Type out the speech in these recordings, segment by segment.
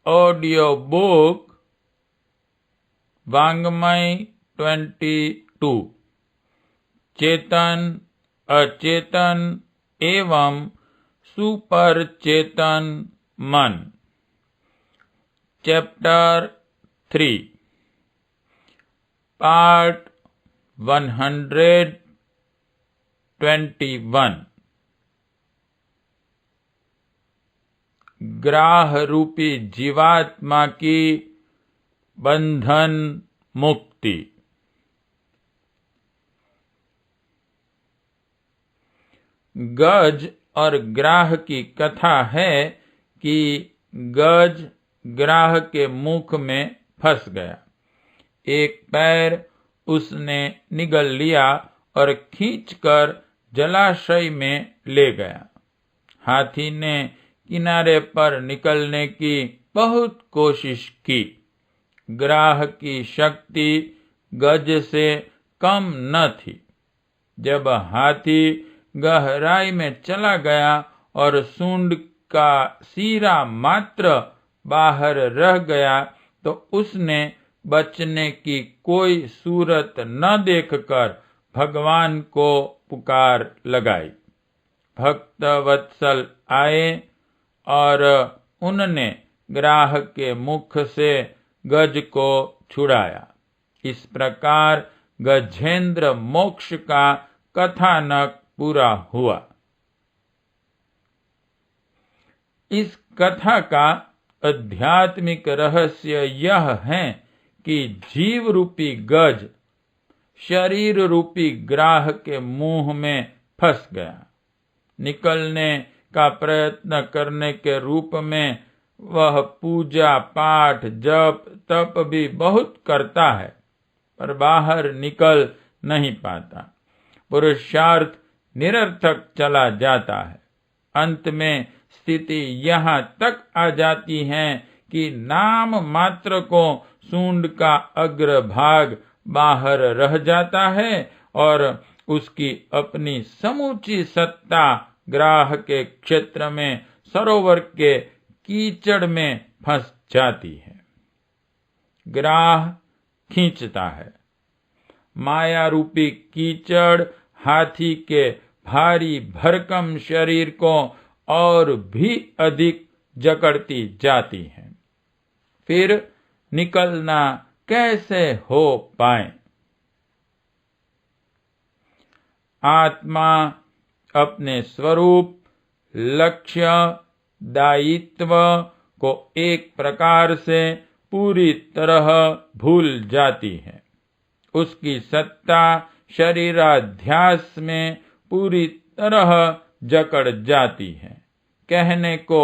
Audio book वाङ्मय 22 चेतन, अचेतन एवं सुपर चेतन मन। चैप्टर 3 पार्ट 121 ग्राह रूपी जीवात्मा की बंधन मुक्ति। गज और ग्राह की कथा है कि गज ग्राह के मुख में फंस गया। एक पैर उसने निगल लिया और खींचकर जलाशय में ले गया। हाथी ने किनारे पर निकलने की बहुत कोशिश की। ग्राह की शक्ति गज से कम न थी। जब हाथी गहराई में चला गया और सूंड का सिरा मात्र बाहर रह गया तो उसने बचने की कोई सूरत न देखकर भगवान को पुकार लगाई। भक्त वत्सल आए और उनने ग्राह के मुख से गज को छुड़ाया। इस प्रकार गजेंद्र मोक्ष का कथानक पूरा हुआ। इस कथा का आध्यात्मिक रहस्य यह है कि जीव रूपी गज शरीर रूपी ग्राह के मुंह में फंस गया। निकलने का प्रयत्न करने के रूप में वह पूजा पाठ जप तप भी बहुत करता है, पर बाहर निकल नहीं पाता। पुरुषार्थ निरर्थक चला जाता है। अंत में स्थिति यहाँ तक आ जाती है कि नाम मात्र को सूंड का अग्रभाग बाहर रह जाता है और उसकी अपनी समूची सत्ता ग्राह के क्षेत्र में सरोवर के कीचड़ में फंस जाती है। ग्राह खींचता है। माया रूपी कीचड़ हाथी के भारी भरकम शरीर को और भी अधिक जकड़ती जाती है। फिर निकलना कैसे हो पाए? आत्मा अपने स्वरूप, लक्ष्य, दायित्व को एक प्रकार से पूरी तरह भूल जाती है। उसकी सत्ता शरीराध्यास में पूरी तरह जकड़ जाती है। कहने को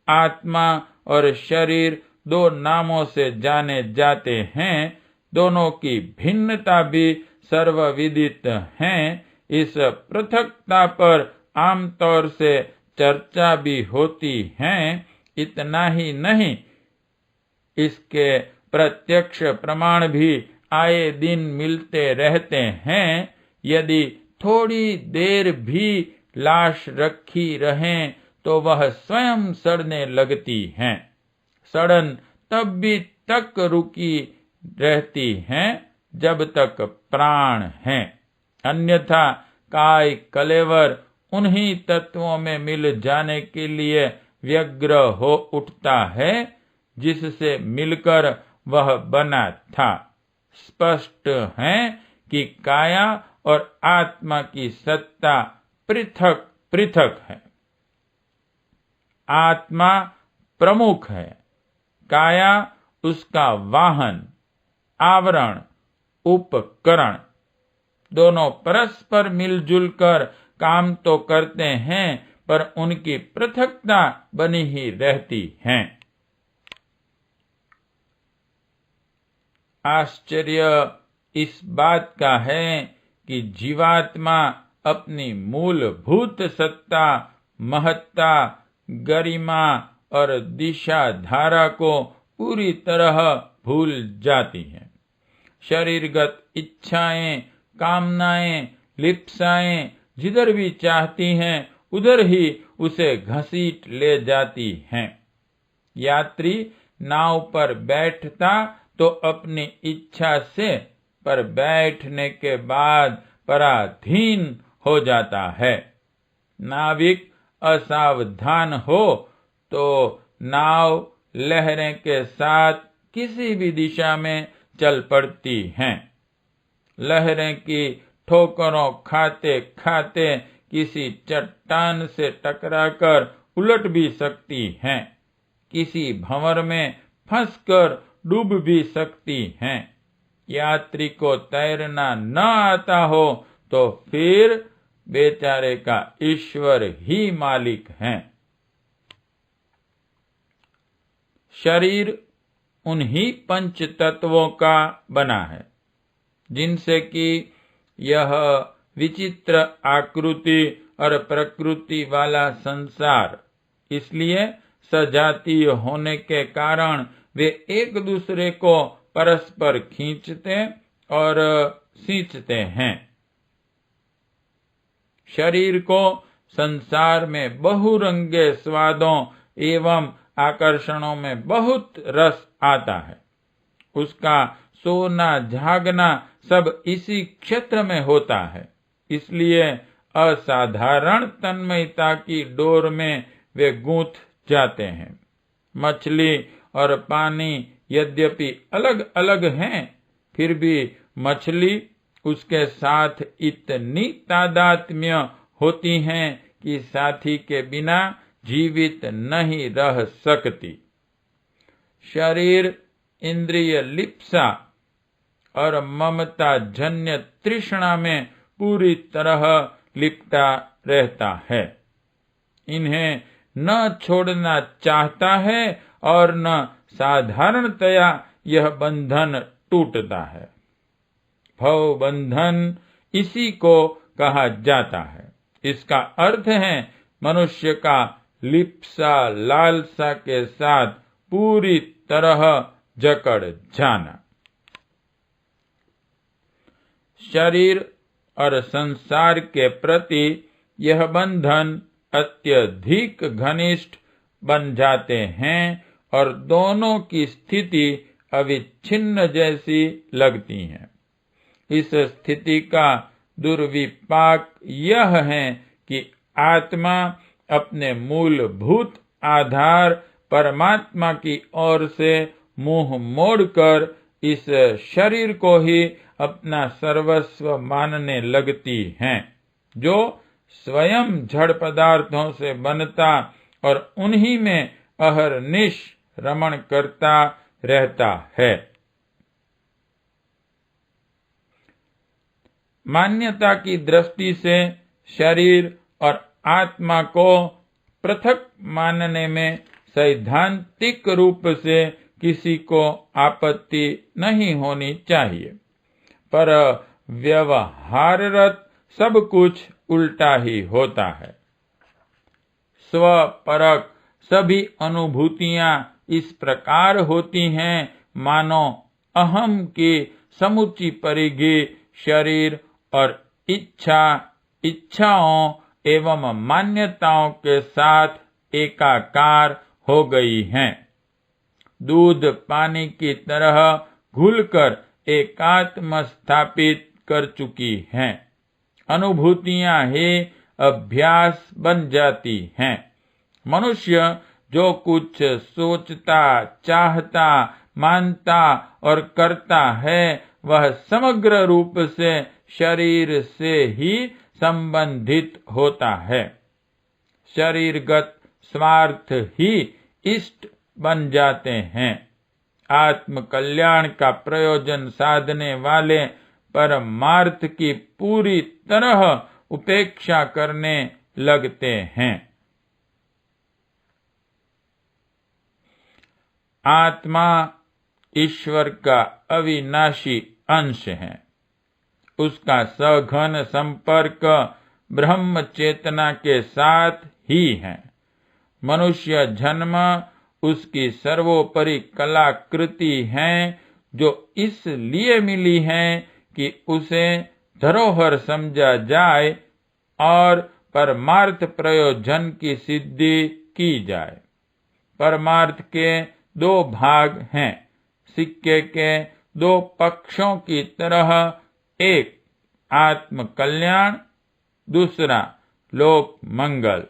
आत्मा और शरीर दो नामों से जाने जाते हैं, दोनों की भिन्नता भी सर्वविदित है। इस पृथकता पर आमतौर से चर्चा भी होती है। इतना ही नहीं, इसके प्रत्यक्ष प्रमाण भी आए दिन मिलते रहते हैं। यदि थोड़ी देर भी लाश रखी रहे तो वह स्वयं सड़ने लगती हैं। सड़न तब भी तक रुकी रहती है जब तक प्राण है। अन्यथा काय कलेवर उन्हीं तत्वों में मिल जाने के लिए व्यग्र हो उठता है जिससे मिलकर वह बना था। स्पष्ट है कि काया और आत्मा की सत्ता पृथक पृथक है। आत्मा प्रमुख है, काया उसका वाहन, आवरण, उपकरण। दोनों परस्पर मिलजुल कर काम तो करते हैं, पर उनकी पृथकता बनी ही रहती है। आश्चर्य इस बात का है कि जीवात्मा अपनी मूलभूत सत्ता, महत्ता, गरिमा और दिशा धारा को पूरी तरह भूल जाती है। शरीरगत इच्छाएं, कामनाएं, लिप्साएं जिधर भी चाहती हैं उधर ही उसे घसीट ले जाती हैं। यात्री नाव पर बैठता तो अपनी इच्छा से, पर बैठने के बाद पराधीन हो जाता है। नाविक असावधान हो तो नाव लहरें के साथ किसी भी दिशा में चल पड़ती हैं। लहरें की ठोकरों खाते खाते किसी चट्टान से टकराकर उलट भी सकती हैं, किसी भंवर में फंसकर डूब भी सकती हैं। यात्री को तैरना न आता हो तो फिर बेचारे का ईश्वर ही मालिक है। शरीर उन्हीं पंच तत्वों का बना है जिनसे कि यह विचित्र आकृति और प्रकृति वाला संसार, इसलिए सजातीय होने के कारण वे एक दूसरे को परस्पर खींचते और सींचते हैं। शरीर को संसार में बहुरंगे स्वादों एवं आकर्षणों में बहुत रस आता है। उसका सोना झागना सब इसी क्षेत्र में होता है, इसलिए असाधारण तन्मयता की डोर में वे गूंथ जाते हैं। मछली और पानी यद्यपि अलग अलग हैं, फिर भी मछली उसके साथ इतनी तादात्म्य होती हैं कि साथी के बिना जीवित नहीं रह सकती। शरीर इंद्रिय लिप्सा और ममता जन्य तृष्णा में पूरी तरह लिपटा रहता है। इन्हें न छोड़ना चाहता है और न साधारणतया यह बंधन टूटता है। भव बंधन इसी को कहा जाता है। इसका अर्थ है मनुष्य का लिप्सा लालसा के साथ पूरी तरह जकड़ जाना। शरीर और संसार के प्रति यह बंधन अत्यधिक घनिष्ठ बन जाते हैं और दोनों की स्थिति अविच्छिन्न जैसी लगती है। इस स्थिति का दुर्विपाक यह है कि आत्मा अपने मूलभूत आधार परमात्मा की ओर से मुंह मोड़कर इस शरीर को ही अपना सर्वस्व मानने लगती हैं, जो स्वयं जड़ पदार्थों से बनता और उन्हीं में अहरनिश रमण करता रहता है। मान्यता की दृष्टि से शरीर और आत्मा को पृथक मानने में सैद्धांतिक रूप से किसी को आपत्ति नहीं होनी चाहिए, पर व्यवहाररत सब कुछ उल्टा ही होता है। स्वपरक सभी अनुभूतियां इस प्रकार होती हैं मानो अहम की समुची परिधि शरीर और इच्छाओं एवं मान्यताओं के साथ एकाकार हो गई हैं। दूध पानी की तरह घुलकर एकात्म स्थापित कर चुकी हैं। अनुभूतियां ही अभ्यास बन जाती हैं। मनुष्य जो कुछ सोचता, चाहता, मानता और करता है वह समग्र रूप से शरीर से ही संबंधित होता है। शरीरगत स्वार्थ ही इष्ट बन जाते हैं। आत्म कल्याण का प्रयोजन साधने वाले परमार्थ की पूरी तरह उपेक्षा करने लगते हैं। आत्मा ईश्वर का अविनाशी अंश है। उसका सघन संपर्क ब्रह्म चेतना के साथ ही है। मनुष्य जन्म उसकी सर्वोपरि कलाकृति है, जो इसलिए मिली है कि उसे धरोहर समझा जाए और परमार्थ प्रयोजन की सिद्धि की जाए। परमार्थ के दो भाग हैं। सिक्के के दो पक्षों की तरह, एक आत्म कल्याण, दूसरा लोक मंगल।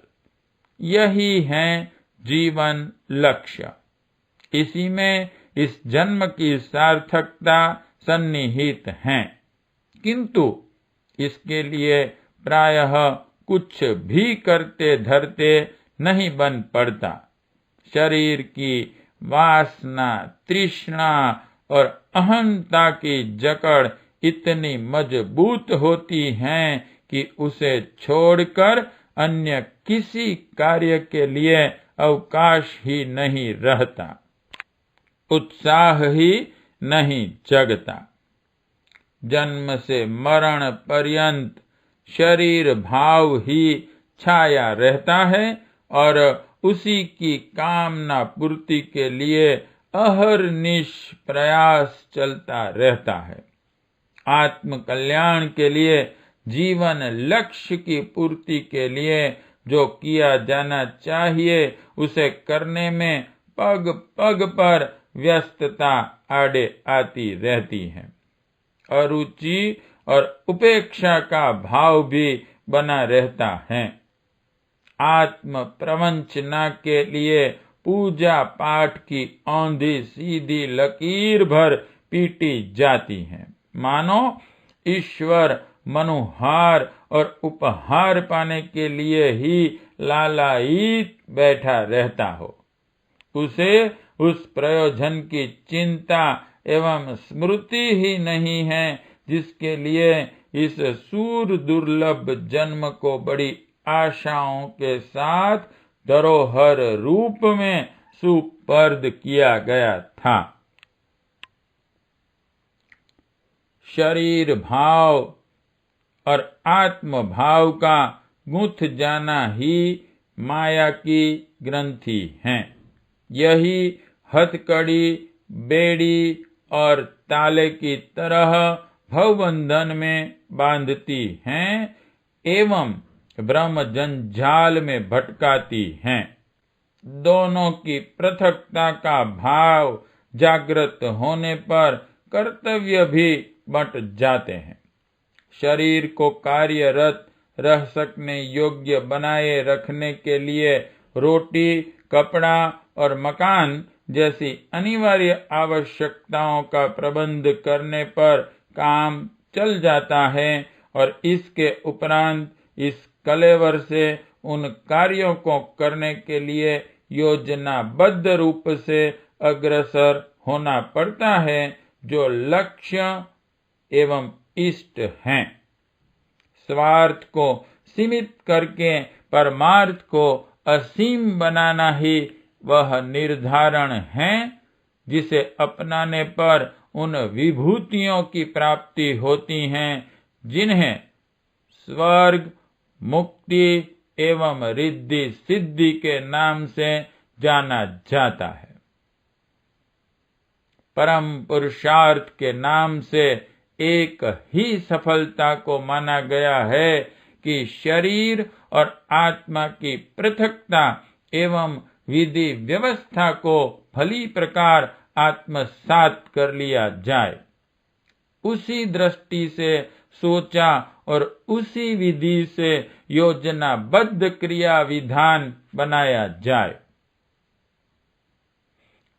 यही है जीवन लक्ष्य। इसी में इस जन्म की सार्थकता सन्निहित है, किंतु इसके लिए प्रायः कुछ भी करते धरते नहीं बन पड़ता। शरीर की वासना, तृष्णा और अहंता की जकड़ इतनी मजबूत होती है कि उसे छोड़कर अन्य किसी कार्य के लिए अवकाश ही नहीं रहता, उत्साह ही नहीं जगता। जन्म से मरण पर्यंत शरीर भाव ही छाया रहता है और उसी की कामना पूर्ति के लिए अहर्निश प्रयास चलता रहता है। आत्म कल्याण के लिए, जीवन लक्ष्य की पूर्ति के लिए जो किया जाना चाहिए उसे करने में पग पग पर व्यस्तता आड़े आती रहती है। अरुचि और उपेक्षा का भाव भी बना रहता है। आत्म प्रवंचना के लिए पूजा पाठ की औंधी सीधी लकीर भर पीटी जाती है, मानो ईश्वर मनुहार और उपहार पाने के लिए ही लालायित बैठा रहता हो। उसे उस प्रयोजन की चिंता एवं स्मृति ही नहीं है जिसके लिए इस सूर दुर्लभ जन्म को बड़ी आशाओं के साथ धरोहर रूप में सुपर्द किया गया था। शरीर भाव और आत्म भाव का गूंथ जाना ही माया की ग्रंथि है। यही हथकड़ी, बेड़ी और ताले की तरह भवबंधन में बांधती हैं एवं ब्रह्म जंजाल में भटकाती हैं। दोनों की पृथकता का भाव जागृत होने पर कर्तव्य भी बंट जाते हैं। शरीर को कार्यरत रह सकने योग्य बनाए रखने के लिए रोटी, कपड़ा और मकान जैसी अनिवार्य आवश्यकताओं का प्रबंध करने पर काम चल जाता है और इसके उपरांत इस कलेवर से उन कार्यों को करने के लिए योजनाबद्ध रूप से अग्रसर होना पड़ता है जो लक्ष्य एवं इष्ट हैं। स्वार्थ को सीमित करके परमार्थ को असीम बनाना ही वह निर्धारण है जिसे अपनाने पर उन विभूतियों की प्राप्ति होती है जिन्हें स्वर्ग, मुक्ति एवं रिद्धि सिद्धि के नाम से जाना जाता है। परम पुरुषार्थ के नाम से एक ही सफलता को माना गया है कि शरीर और आत्मा की पृथकता एवं विधि व्यवस्था को भली प्रकार आत्मसात कर लिया जाए। उसी दृष्टि से सोचा और उसी विधि से योजनाबद्ध क्रिया विधान बनाया जाए।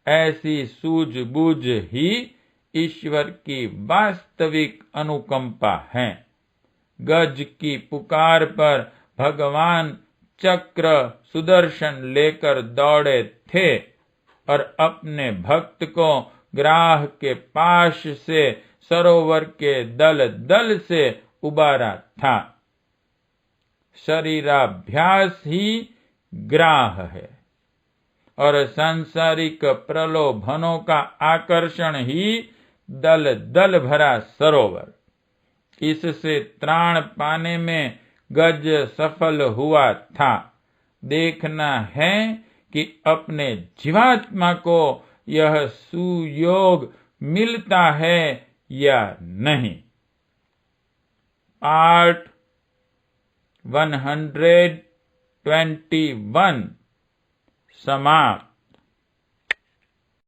ऐसी सूझबूझ ही ईश्वर की वास्तविक अनुकंपा है। गज की पुकार पर भगवान चक्र सुदर्शन लेकर दौड़े थे और अपने भक्त को ग्राह के पाश से सरोवर के दल दल से उबारा था। शरीराभ्यास ही ग्राह है और सांसारिक प्रलोभनों का आकर्षण ही दल दल भरा सरोवर। इससे त्राण पाने में गज सफल हुआ था। देखना है कि अपने जीवात्मा को यह सुयोग मिलता है या नहीं। पार्ट 121 समाप्त।